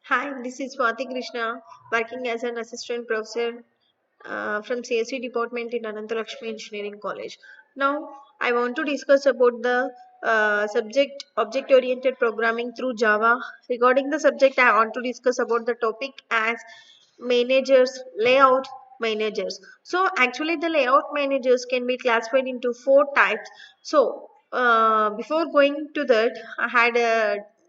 Hi, this is Swati Krishna, working as an assistant professor from CSE department in Anantalakshmi Engineering College. Now, I want to discuss about the subject object-oriented programming through Java. Regarding the subject, I want to discuss about the topic as managers, layout managers. So, actually, the layout managers can be classified into four types. So, before going to that,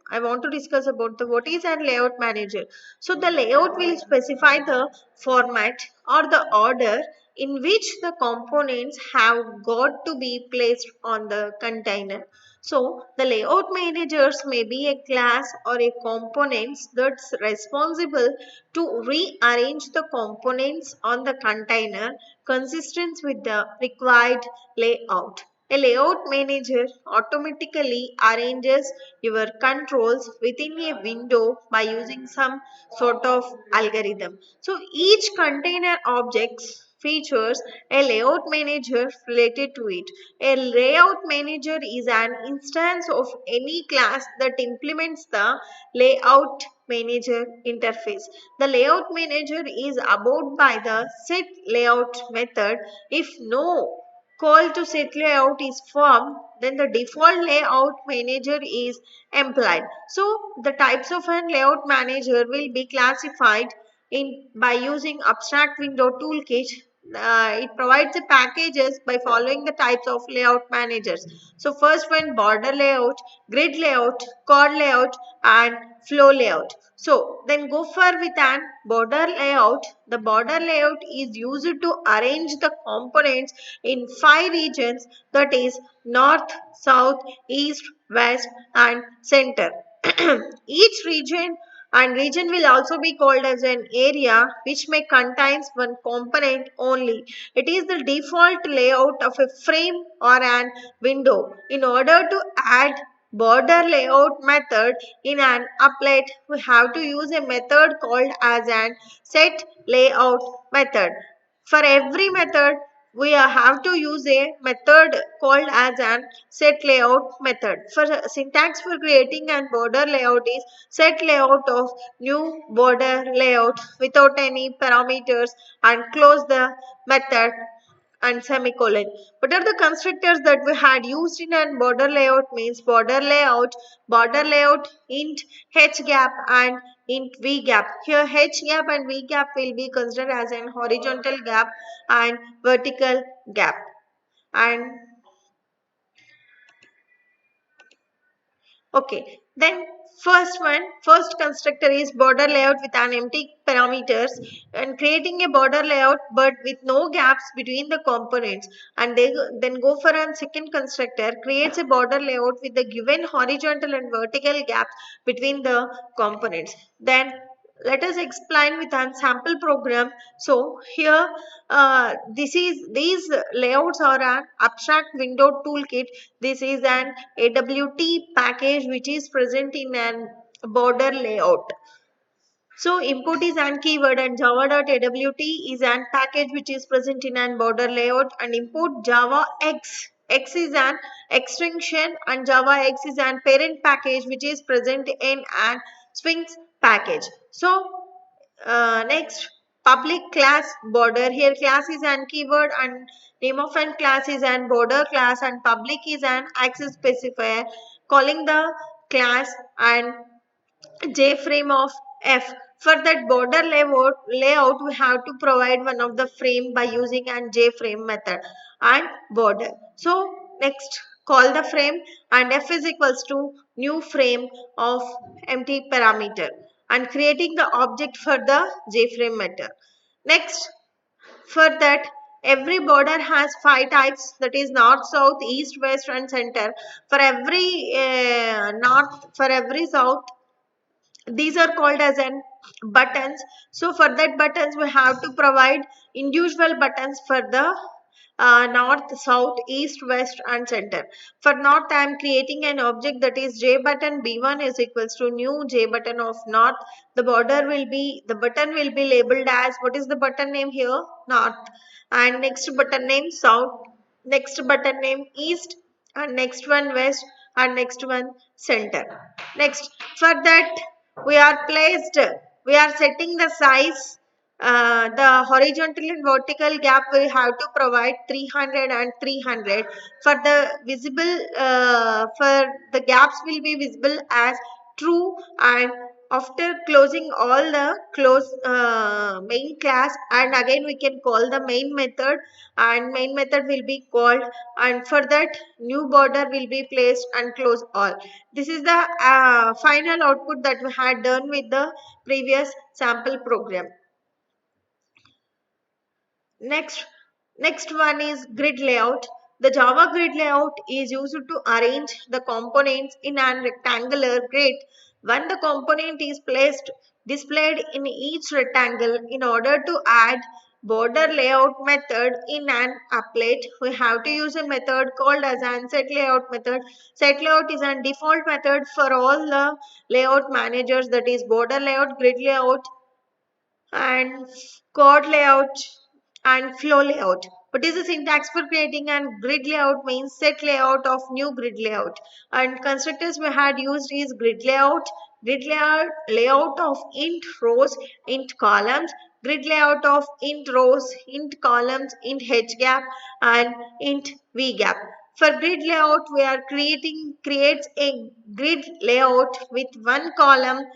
I want to discuss about the what is a layout manager. So the layout will specify the format or the order in which the components have got to be placed on the container. So the layout managers may be a class or a components that's responsible to rearrange the components on the container consistent with the required layout. A layout manager automatically arranges your controls within a window by using some sort of algorithm. So each container objects features a layout manager related to it. A layout manager is an instance of any class that implements the layout manager interface. The layout manager is about by the set layout method. If no call to set layout is formed, then the default layout manager is employed. So the types of a layout manager will be classified in by using abstract window toolkit. It provides the packages by following the types of layout managers. So first one, border layout, grid layout, chord layout, and flow layout. So then go for with an border layout. The border layout is used to arrange the components in five regions, that is north, south, east, west, and center. Each region will also be called as an area which may contains one component only. It is the default layout of a frame or an window. In order to add border layout method in an applet, we have to use a method called as an set layout method. For every method, we have to use a method called as an set layout method. For syntax for creating an border layout is set layout of new border layout without any parameters and close the method and semicolon. What are the constructors that we had used in a border layout means border layout, int h gap and int v gap. Here h gap and v gap will be considered as an horizontal gap and vertical gap. And okay, then first constructor is border layout with an empty parameters and creating a border layout but with no gaps between the components. And then go for a second constructor creates a border layout with the given horizontal and vertical gaps between the components. Then let us explain with an sample program. So here these layouts are an abstract window toolkit. This is an AWT package which is present in an border layout. So input is an keyword and java.awt is an package which is present in an border layout and import java x. X is an extension and java x is an parent package which is present in an swings package. So next, public class border. Here class is an keyword and name of an class is an border class and public is an access specifier calling the class and J-frame of F. For that border layout, we have to provide one of the frame by using an J-frame method and border. So next, call the frame and F is equals to new frame of empty parameter and creating the object for the J-frame method. Next, for that every border has five types, that is north, south, east, west, and center. For every north, for every south, these are called as an buttons. So for that buttons we have to provide individual buttons for the north, south, east, west, and center. For north I am creating an object that is j button b1 is equals to new j button of north. The button will be labeled as, what is the button name here, north, and next button name south, next button name east, and next one west, and next one center. Next, for that we are placed, we are setting the size, the horizontal and vertical gap we have to provide 300 and 300 for the visible, for the gaps will be visible as true, and after closing all the close main class, and again we can call the main method, and main method will be called, and for that new border will be placed and close all. This is the final output that we had done with the previous sample program. Next, next one is grid layout. The Java grid layout is used to arrange the components in an rectangular grid. When the component is placed displayed in each rectangle, in order to add border layout method in an applet, we have to use a method called as an set layout method. Set layout is a default method for all the layout managers, that is border layout, grid layout, and chord layout and flow layout. What is the syntax for creating a grid layout? Means set layout of new grid layout. And constructors we had used is grid layout of int rows, int columns, grid layout of int rows, int columns, int h gap, and int v gap. For grid layout, we are creates a grid layout with one column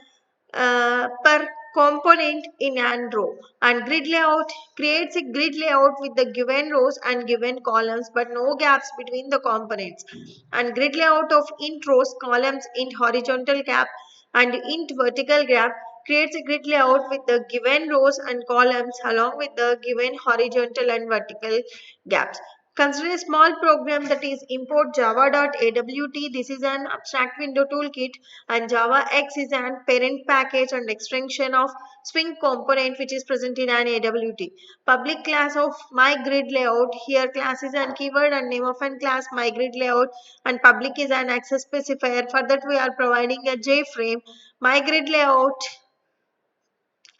per component in an row, and grid layout creates a grid layout with the given rows and given columns but no gaps between the components, and grid layout of int rows, columns, int horizontal gap, and int vertical gap creates a grid layout with the given rows and columns along with the given horizontal and vertical gaps. Consider a small program, that is import java.awt. This is an abstract window toolkit, and Java X is an parent package and extension of Swing component which is present in an AWT. Public class of my grid layout. Here class is an keyword and name of an class my grid layout, and public is an access specifier. For that we are providing a JFrame. My grid layout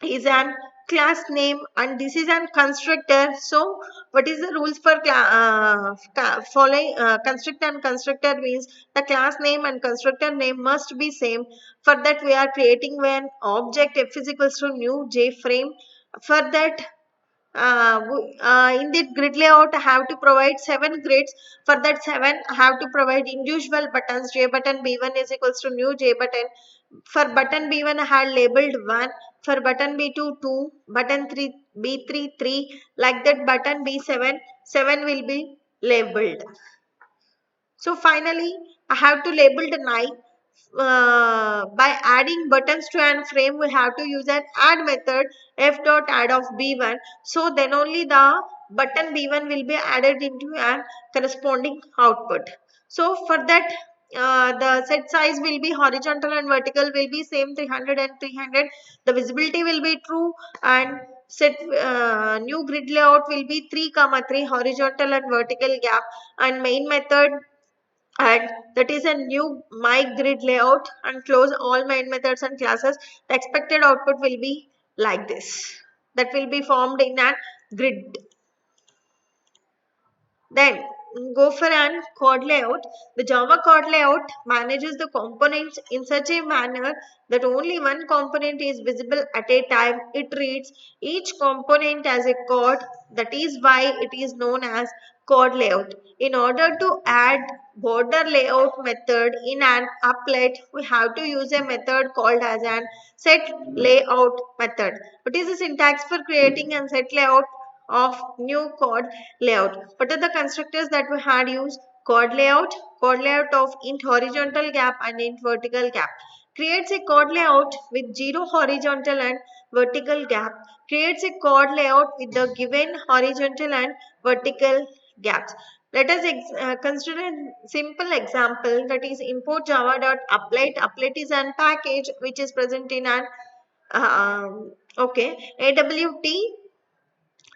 is an class name, and this is an constructor. So what is the rules for following constructor? And constructor means the class name and constructor name must be same. For that we are creating an object f is equals to new JFrame. For that, in the grid layout I have to provide 7 grids. For that 7 I have to provide individual buttons. J button b1 is equals to new J button. For button b1 I had labeled 1, for button b2 2, button 3 b3 3, like that button b7 7 will be labeled. So finally, I have to label the 9. By adding buttons to an frame, we have to use an add method f dot add of b1. So then only the button b1 will be added into an corresponding output. So for that, the set size will be horizontal and vertical will be same 300 and 300. The visibility will be true, and set new grid layout will be 3 comma 3 horizontal and vertical gap, and main method, and that is a new my grid layout, and close all main methods and classes. The expected output will be like this, that will be formed in a grid. Then go for an chord layout. The Java chord layout manages the components in such a manner that only one component is visible at a time. It reads each component as a chord. That is why it is known as chord layout. In order to add border layout method in an applet, we have to use a method called as an set layout method. What is the syntax for creating and set layout of new chord layout? What are the constructors that we had used? Chord layout of int horizontal gap and int vertical gap. Creates a chord layout with 0 horizontal and vertical gap. Creates a chord layout with the given horizontal and vertical gaps. Let us consider a simple example, that is import java.applet. Applet is an package which is present in an AWT,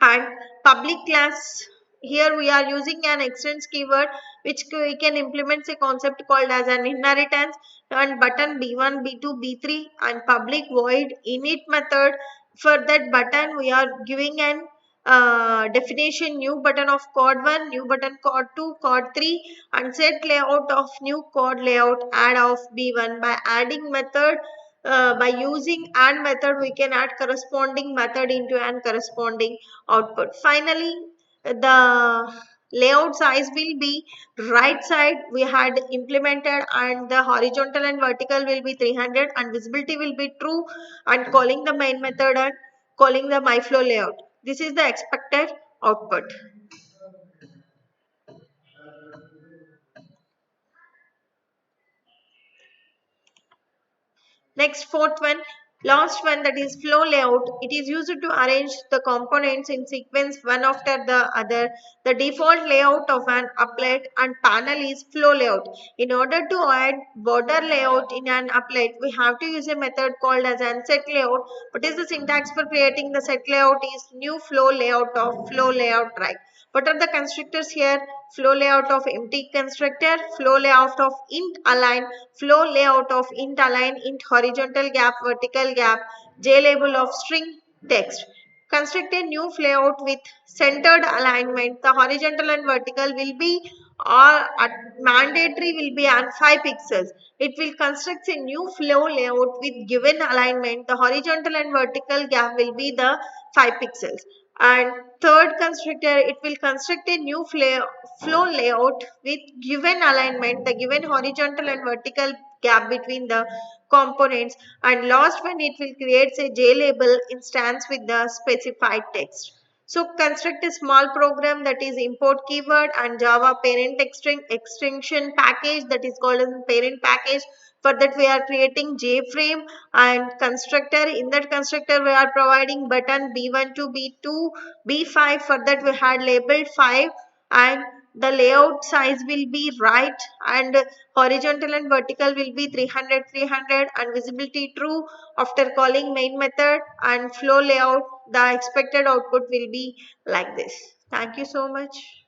and public class. Here we are using an extends keyword which we can implement a concept called as an inheritance, and button b1 b2 b3, and public void init method. For that button we are giving an definition new button of chord 1, new button chord 2, chord 3, and set layout of new chord layout add of b1 by adding method by using and method we can add corresponding method into and corresponding output. Finally, the layout size will be right side we had implemented, and the horizontal and vertical will be 300, and visibility will be true, and calling the main method and calling the my flow layout. This is the expected output. Next, fourth one, last one, that is flow layout. It is used to arrange the components in sequence one after the other. The default layout of an applet and panel is flow layout. In order to add border layout in an applet, we have to use a method called as an set layout. What is the syntax for creating the set layout is new flow layout of flow layout right. What are the constructors here? Flow layout of empty constructor, flow layout of int align, flow layout of int align, int horizontal gap, vertical gap, JLabel of string text. Construct a new layout with centered alignment. The horizontal and vertical will be or mandatory will be on 5 pixels. It will construct a new flow layout with given alignment. The horizontal and vertical gap will be the 5 pixels. And third constructor, it will construct a new flow layout with given alignment, the given horizontal and vertical gap between the components. And last one, it will create a JLabel instance with the specified text. So construct a small program, that is import keyword and Java parent extension package, that is called as parent package. For that we are creating JFrame and constructor. In that constructor we are providing button B1 to B2, B5. For that we had labeled 5, and the layout size will be right, and horizontal and vertical will be 300 300, and visibility true. After calling main method and flow layout, the expected output will be like this. Thank you so much.